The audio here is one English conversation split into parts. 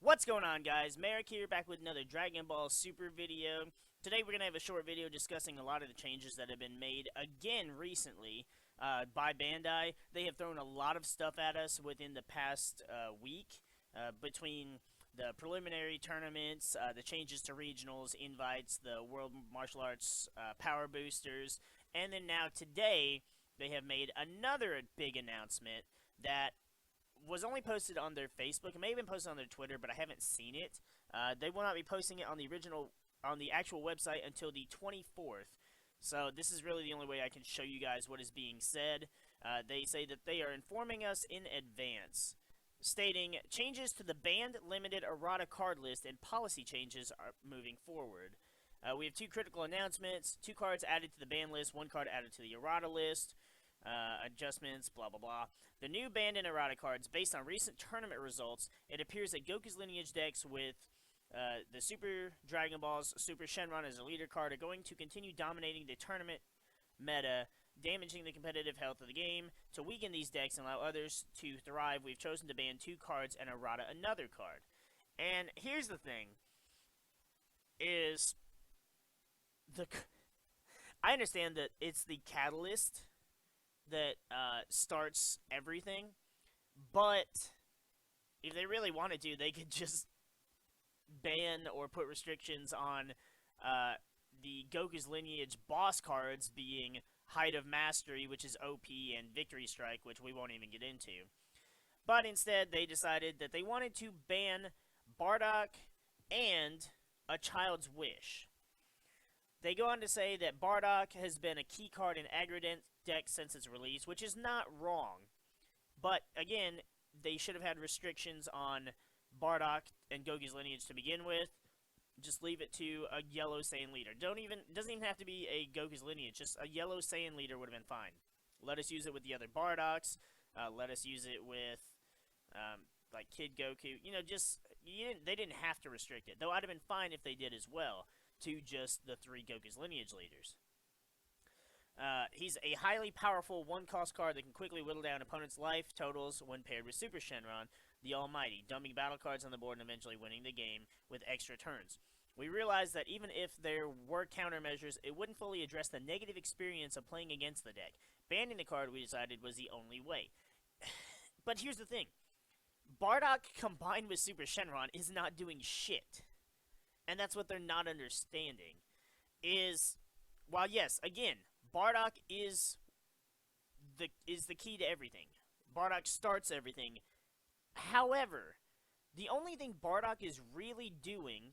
What's going on, guys? MariK here, back with another Dragon Ball Super video. Today we're going to have a short video discussing a lot of the changes that have been made again recently by Bandai. They have thrown a lot of stuff at us within the past week between the preliminary tournaments, the changes to regionals, invites, the World Martial Arts Power Boosters, and then now today they have made another big announcement that was only posted on their Facebook. It may have been posted on their Twitter, but I haven't seen it. They will not be posting it on the actual website until the 24th. So this is really the only way I can show you guys what is being said. They say that they are informing us in advance, stating changes to the banned limited errata card list and policy changes are moving forward. We have two critical announcements: 2 cards added to the ban list, 1 card added to the errata list. Adjustments, blah blah blah. The new banned and errata cards, based on recent tournament results, it appears that Goku's lineage decks with the Super Dragon Balls, Super Shenron as a leader card are going to continue dominating the tournament meta, damaging the competitive health of the game. To weaken these decks and allow others to thrive, we've chosen to ban 2 cards and errata another card. And here's the thing, is I understand that it's the catalyst that starts everything, but if they really wanted to, they could just ban or put restrictions on the Goku's Lineage boss cards being Height of Mastery, which is OP, and Victory Strike, which we won't even get into. But instead, they decided that they wanted to ban Bardock and A Child's Wish. They go on to say that Bardock has been a key card in aggro deck since its release, which is not wrong. But, again, they should have had restrictions on Bardock and Goku's lineage to begin with. Just leave it to a yellow Saiyan leader. It doesn't even have to be a Goku's lineage. Just a yellow Saiyan leader would have been fine. Let us use it with the other Bardocks. Let us use it with, like, Kid Goku. You know, they didn't have to restrict it. Though I'd have been fine if they did as well, to just the 3 Goku's lineage leaders. He's a highly powerful 1-cost card that can quickly whittle down opponents' life totals when paired with Super Shenron, the Almighty, dumping battle cards on the board and eventually winning the game with extra turns. We realized that even if there were countermeasures, it wouldn't fully address the negative experience of playing against the deck. Banning the card, we decided, was the only way. But here's the thing. Bardock combined with Super Shenron is not doing shit. And that's what they're not understanding. While yes, again, Bardock is the key to everything. Bardock starts everything. However, the only thing Bardock is really doing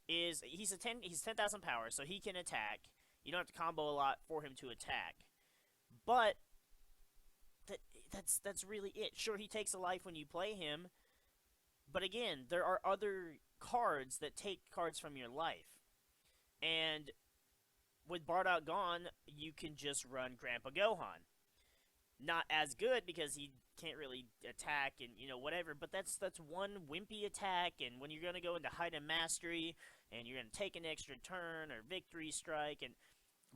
is he's 10,000 power, so he can attack. You don't have to combo a lot for him to attack. But that's really it. Sure, he takes a life when you play him, but again, there are other cards that take cards from your life. And with Bardock gone, you can just run Grandpa Gohan. Not as good because he can't really attack and, you know, whatever, but that's one wimpy attack, and when you're going to go into Height of Mastery, and you're going to take an extra turn or Victory Strike, and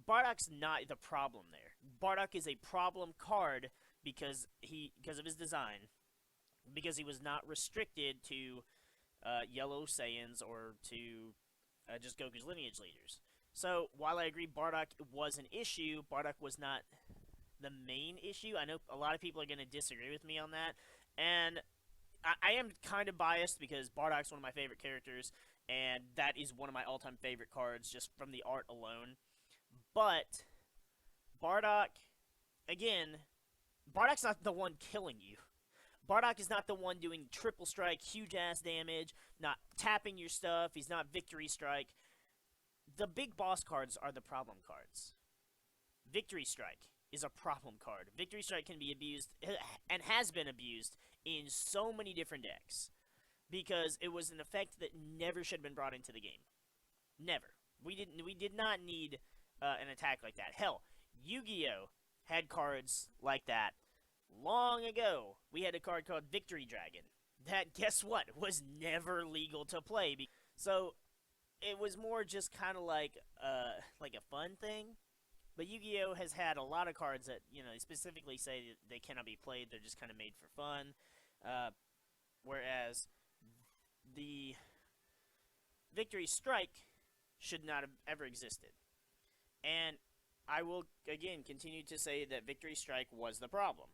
Bardock's not the problem there. Bardock is a problem card because of his design, because he was not restricted to Yellow Saiyans or to just Goku's lineage leaders. So, while I agree Bardock was an issue, Bardock was not the main issue. I know a lot of people are going to disagree with me on that, and I am kind of biased because Bardock's one of my favorite characters, and that is one of my all-time favorite cards just from the art alone. But Bardock, again, Bardock's not the one killing you. Bardock is not the one doing triple strike, huge-ass damage, not tapping your stuff. He's not Victory Strike. The big boss cards are the problem cards. Victory Strike is a problem card. Victory Strike can be abused, and has been abused, in so many different decks. Because it was an effect that never should have been brought into the game. Never. We did not need an attack like that. Hell, Yu-Gi-Oh! Had cards like that long ago. We had a card called Victory Dragon that, guess what, was never legal to play. So it was more just kind of like a fun thing. But Yu-Gi-Oh! Has had a lot of cards that, you know, they specifically say that they cannot be played. They're just kind of made for fun. Whereas the Victory Strike should not have ever existed. And I will again continue to say that Victory Strike was the problem.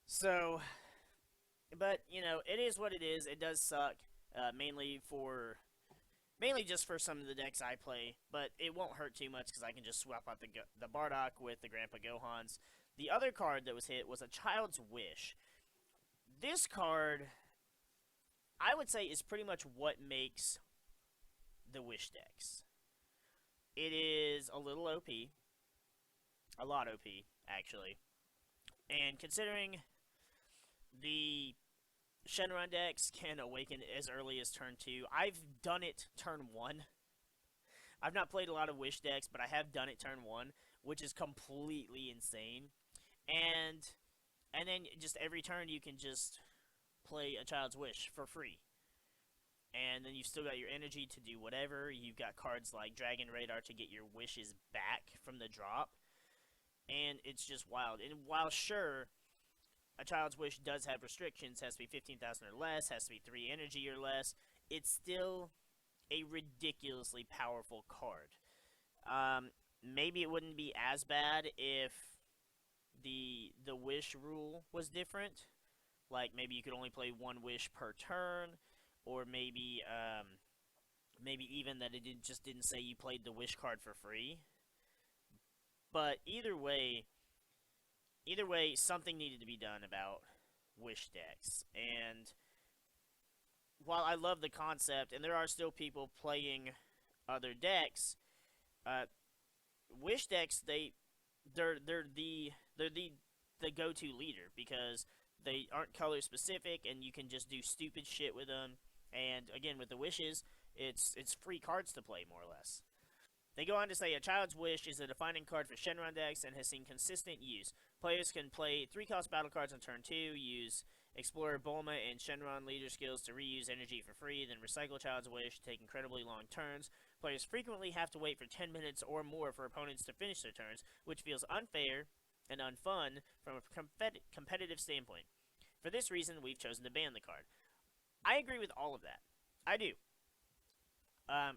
So, but you know, it is what it is. It does suck, mainly just for some of the decks I play. But it won't hurt too much because I can just swap out the Bardock with the Grandpa Gohans. The other card that was hit was a Child's Wish. This card, I would say, is pretty much what makes the Wish decks. It is a little OP, a lot OP actually, and considering the Shenron decks can awaken as early as turn 2. I've done it turn 1. I've not played a lot of Wish decks, but I have done it turn 1, which is completely insane. And then just every turn you can just play a Child's Wish for free. And then you've still got your energy to do whatever. You've got cards like Dragon Radar to get your wishes back from the drop. And it's just wild. And while sure, a Child's Wish does have restrictions, has to be 15,000 or less, has to be 3 energy or less, it's still a ridiculously powerful card. Maybe it wouldn't be as bad if the wish rule was different. Like maybe you could only play one wish per turn, or maybe even that just didn't say you played the wish card for free. But either way, something needed to be done about wish decks. And while I love the concept, and there are still people playing other decks, wish decks they're the go-to leader because they aren't color specific, and you can just do stupid shit with them. And again, with the wishes, it's free cards to play more or less. They go on to say, a Child's Wish is a defining card for Shenron decks and has seen consistent use. Players can play 3-cost battle cards on turn 2, use Explorer, Bulma, and Shenron leader skills to reuse energy for free, then recycle Child's Wish, take incredibly long turns. Players frequently have to wait for 10 minutes or more for opponents to finish their turns, which feels unfair and unfun from a competitive standpoint. For this reason, we've chosen to ban the card. I agree with all of that. I do.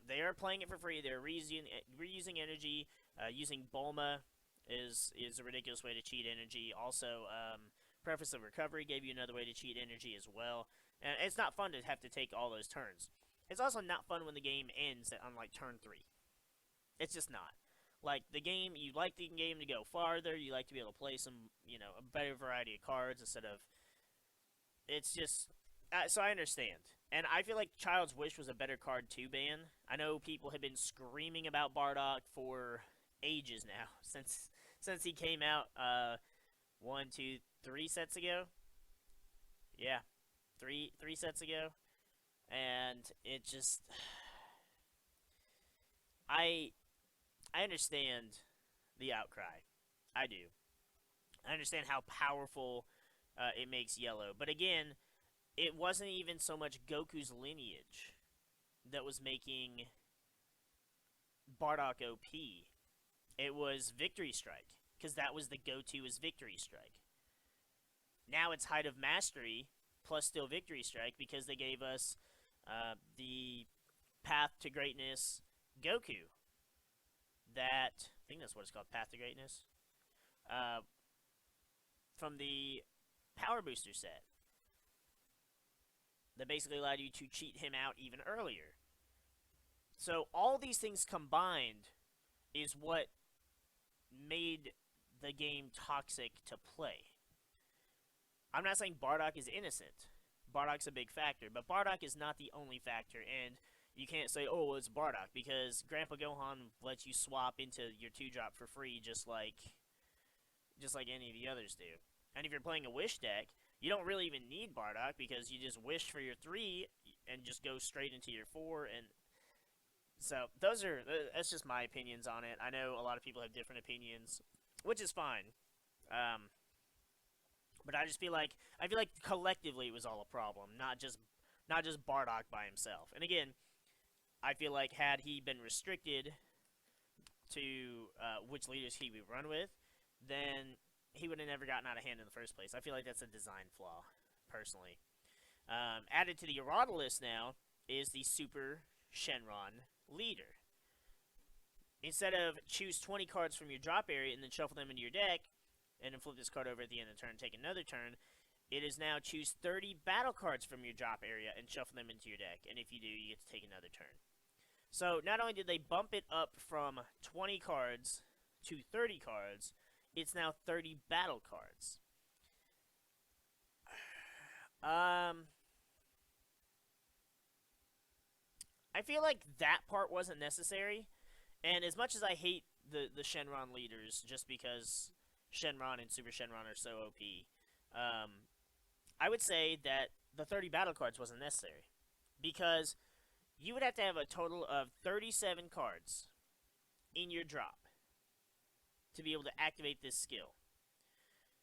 They are playing it for free. They're reusing energy. Using Bulma is a ridiculous way to cheat energy. Also, Preface of Recovery gave you another way to cheat energy as well. And it's not fun to have to take all those turns. It's also not fun when the game ends on like turn 3. It's just not. Like the game, you like the game to go farther. You like to be able to play some, a better variety of cards instead of. It's just. So I understand. And I feel like Child's Wish was a better card to ban. I know people have been screaming about Bardock for ages now, since he came out 1, 2, 3 sets ago. Yeah, three sets ago, and it just I understand the outcry. I do. I understand how powerful it makes yellow, but again, it wasn't even so much Goku's lineage that was making Bardock OP. It was Victory Strike, because that was the go-to as Victory Strike. Now it's Height of Mastery, plus still Victory Strike, because they gave us the Path to Greatness Goku. I think that's what it's called, Path to Greatness. From the Power Booster set. That basically allowed you to cheat him out even earlier. So all these things combined is what made the game toxic to play. I'm not saying Bardock is innocent. Bardock's a big factor, but Bardock is not the only factor, and you can't say, oh, well, it's Bardock, because Grandpa Gohan lets you swap into your 2-drop for free just like any of the others do. And if you're playing a Wish deck, you don't really even need Bardock, because you just wish for your 3 and just go straight into your 4, and so that's just my opinions on it. I know a lot of people have different opinions, which is fine. But I feel like collectively it was all a problem, not just Bardock by himself. And again, I feel like had he been restricted to which leaders he would run with, then he would have never gotten out of hand in the first place. I feel like that's a design flaw, personally. Added to the errata list now is the Super Shenron Leader. Instead of choose 20 cards from your drop area and then shuffle them into your deck, and then flip this card over at the end of the turn and take another turn, it is now choose 30 battle cards from your drop area and shuffle them into your deck. And if you do, you get to take another turn. So not only did they bump it up from 20 cards to 30 cards, it's now 30 battle cards. I feel like that part wasn't necessary. And as much as I hate the Shenron leaders, just because Shenron and Super Shenron are so OP, I would say that the 30 battle cards wasn't necessary. Because you would have to have a total of 37 cards in your drop to be able to activate this skill.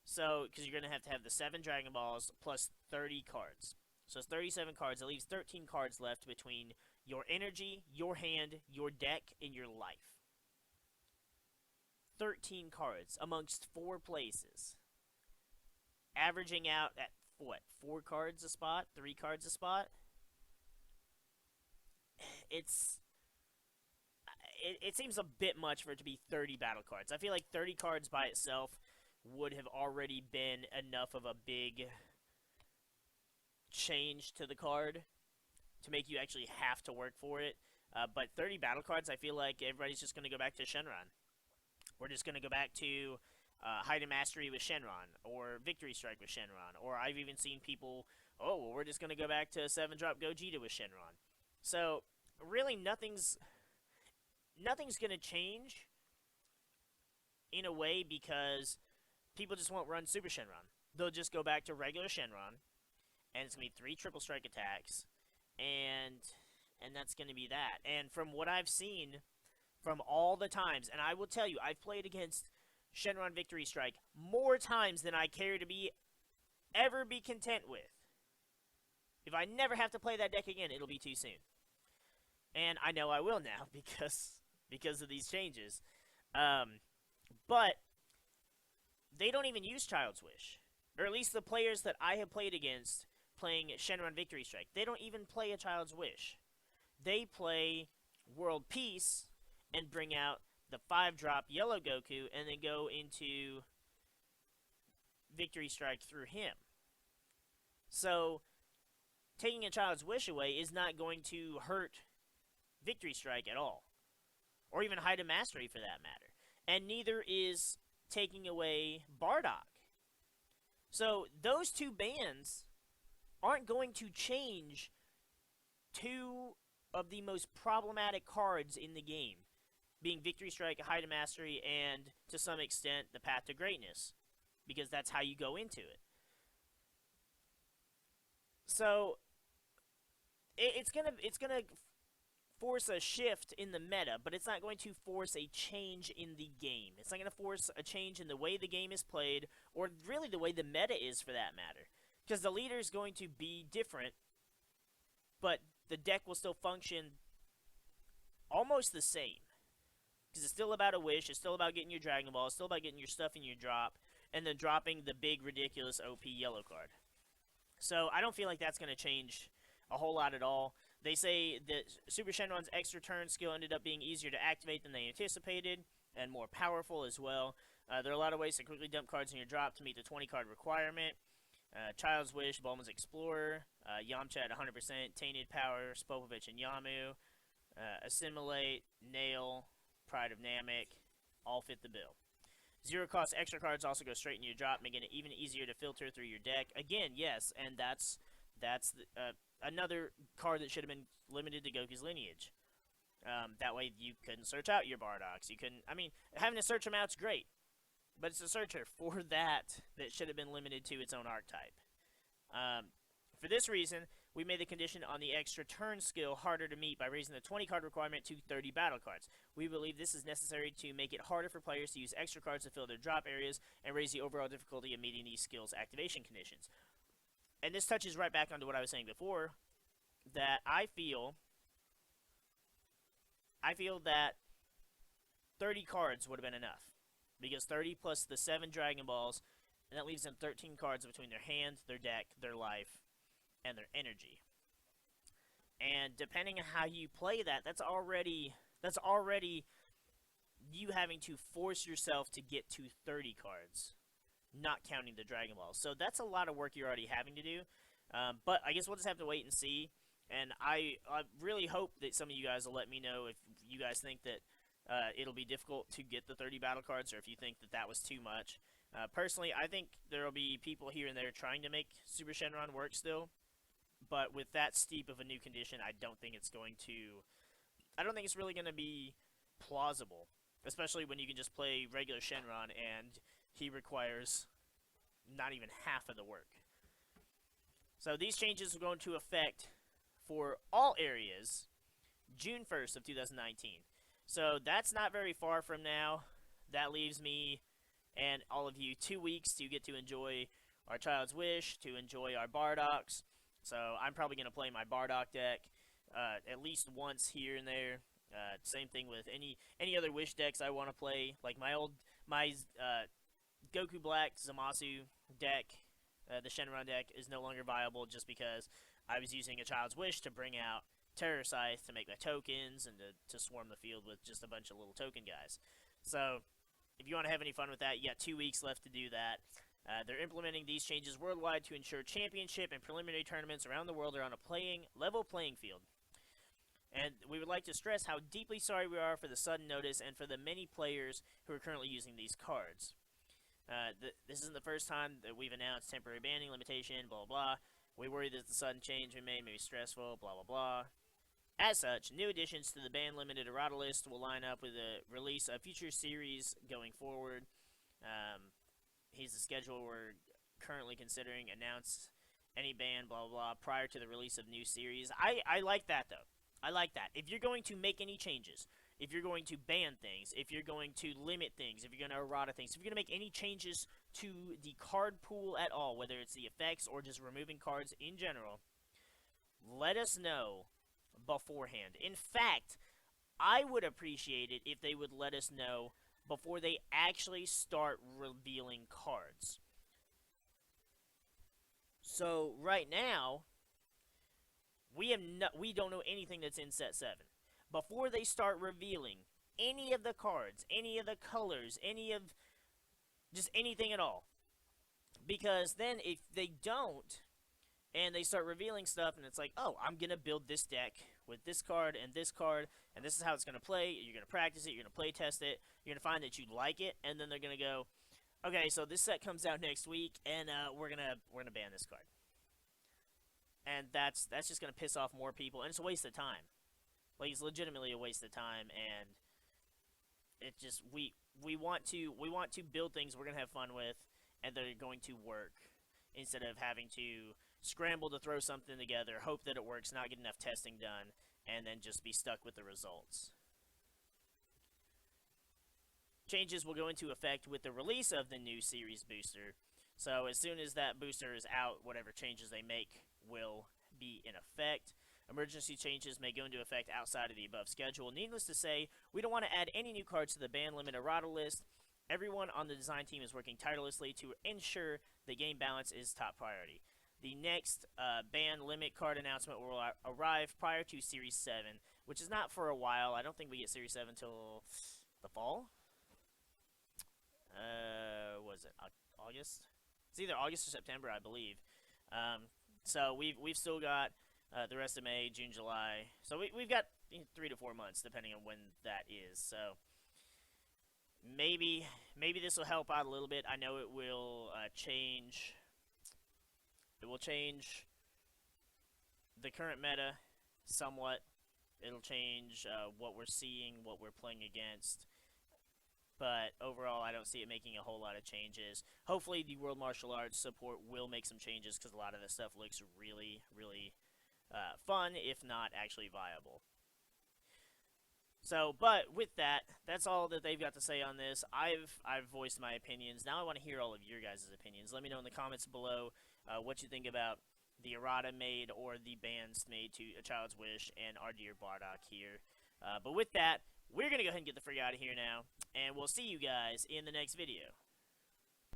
So, because you're going to have the 7 Dragon Balls plus 30 cards. So it's 37 cards. It leaves 13 cards left between your energy, your hand, your deck, and your life. 13 cards amongst 4 places. Averaging out at, what, 4 cards a spot? 3 cards a spot? It seems a bit much for it to be 30 battle cards. I feel like 30 cards by itself would have already been enough of a big change to the card to make you actually have to work for it. But 30 battle cards, I feel like everybody's just going to go back to Shenron. We're just going to go back to Hide and Mastery with Shenron, or Victory Strike with Shenron, or I've even seen people, oh, well, we're just going to go back to 7-drop Gogeta with Shenron. So, really, nothing's going to change in a way because people just won't run Super Shenron. They'll just go back to regular Shenron, and it's going to be 3 triple strike attacks, and that's going to be that. And from what I've seen from all the times, and I will tell you, I've played against Shenron Victory Strike more times than I care to ever be content with. If I never have to play that deck again, it'll be too soon. And I know I will now because of these changes. But they don't even use Child's Wish. Or at least the players that I have played against playing Shenron Victory Strike, they don't even play a Child's Wish. They play World Peace and bring out the 5-drop Yellow Goku and then go into Victory Strike through him. So, taking a Child's Wish away is not going to hurt Victory Strike at all. Or even Hide and Mastery for that matter. And neither is taking away Bardock. So, those 2 bans aren't going to change 2 of the most problematic cards in the game, being Victory Strike, Hide and Mastery, and, to some extent, the Path to Greatness, because that's how you go into it. So, it's gonna force a shift in the meta, but it's not going to force a change in the game. It's not going to force a change in the way the game is played, or really the way the meta is for that matter. Because the leader is going to be different, but the deck will still function almost the same. Because it's still about a wish, it's still about getting your Dragon Ball, it's still about getting your stuff in your drop, and then dropping the big, ridiculous OP yellow card. So I don't feel like that's going to change a whole lot at all. They say that Super Shenron's extra turn skill ended up being easier to activate than they anticipated, and more powerful as well. There are a lot of ways to quickly dump cards in your drop to meet the 20-card requirement. Child's Wish, Bulma's Explorer, Yamcha at 100%, Tainted Power, Spopovich and Yamu, Assimilate, Nail, Pride of Namek, all fit the bill. 0-cost extra cards also go straight into your drop, making it even easier to filter through your deck. Again, yes, and that's another card that should have been limited to Goku's lineage. That way you couldn't search out your Bardocks. You couldn't, I mean, having to search them out's great, but it's a searcher for that should have been limited to its own archetype. For this reason, we made the condition on the extra turn skill harder to meet by raising the 20-card requirement to 30 battle cards. We believe this is necessary to make it harder for players to use extra cards to fill their drop areas and raise the overall difficulty of meeting these skills' activation conditions. And this touches right back onto what I was saying before, that I feel that 30 cards would have been enough. Because 30 plus the 7 Dragon Balls, and that leaves them 13 cards between their hand, their deck, their life, and their energy. And depending on how you play that, that's already you having to force yourself to get to 30 cards, not counting the Dragon Balls. So that's a lot of work you're already having to do. But I guess we'll just have to wait and see. And I really hope that some of you guys will let me know if you guys think that it'll be difficult to get the 30 battle cards, or if you think that that was too much. Personally, I think there will be people here and there trying to make Super Shenron work still. But with that steep of a new condition, I don't think it's really going to be plausible. Especially when you can just play regular Shenron and he requires not even half of the work. So these changes will go into effect for all areas June 1st of 2019. So that's not very far from now. That leaves me and all of you 2 weeks to get to enjoy our Child's Wish, to enjoy our Bardocs. So I'm probably going to play my Bardock deck at least once here and there. Same thing with any other Wish decks I want to play. Like my Goku Black Zamasu deck, the Shenron deck, is no longer viable just because I was using a Child's Wish to bring out Terror Scythe to make my tokens and to swarm the field with just a bunch of little token guys. So if you want to have any fun with that, you got 2 weeks left to do that. They're implementing these changes worldwide to ensure championship and preliminary tournaments around the world are on a level playing field. And we would like to stress how deeply sorry we are for the sudden notice and for the many players who are currently using these cards. This isn't the first time that we've announced temporary banning limitation, blah, blah, blah. We worry that the sudden change we made may be stressful, blah, blah, blah. As such, new additions to the ban-limited errata list will line up with the release of future series going forward. Here's the schedule we're currently considering. Announce any ban, blah, blah, blah, prior to the release of new series. I like that, though. I like that. If you're going to make any changes, if you're going to ban things, if you're going to limit things, if you're going to errata things, if you're going to make any changes to the card pool at all, whether it's the effects or just removing cards in general, let us know beforehand. In fact, I would appreciate it if they would let us know before they actually start revealing cards. So, right now, we don't know anything that's in set 7. Before they start revealing any of the cards, any of the colors, just anything at all. Because then if they don't, and they start revealing stuff, and it's like, oh, I'm going to build this deck with this card, and this is how it's going to play. You're going to practice it, you're going to play test it, you're going to find that you like it, and then they're going to go, okay, so this set comes out next week, and we're gonna ban this card. And that's just going to piss off more people, and it's a waste of time. Like, it's legitimately a waste of time, and it just, we want to build things we're going to have fun with, and they're going to work, instead of having to scramble to throw something together, hope that it works, not get enough testing done, and then just be stuck with the results. Changes will go into effect with the release of the new series booster. So as soon as that booster is out, whatever changes they make will be in effect. Emergency changes may go into effect outside of the above schedule. Needless to say, we don't want to add any new cards to the ban limit errata list. Everyone on the design team is working tirelessly to ensure the game balance is top priority. The next ban limit card announcement will arrive prior to Series 7, which is not for a while. I don't think we get Series 7 until the fall. Was it August? It's either August or September, I believe. So we've still got the rest of May, June, July. So we've got 3 to 4 months, depending on when that is. So maybe this will help out a little bit. I know it will change. It will change the current meta somewhat. It'll change what we're seeing, what we're playing against. But overall, I don't see it making a whole lot of changes. Hopefully, the World Martial Arts support will make some changes, because a lot of this stuff looks really, really fun, if not actually viable. So, but with that, that's all that they've got to say on this. I've voiced my opinions. Now I want to hear all of your guys' opinions. Let me know in the comments below what you think about the errata made or the bans made to A Child's Wish and our dear Bardock here. But with that, we're going to go ahead and get the freak out of here now, and we'll see you guys in the next video.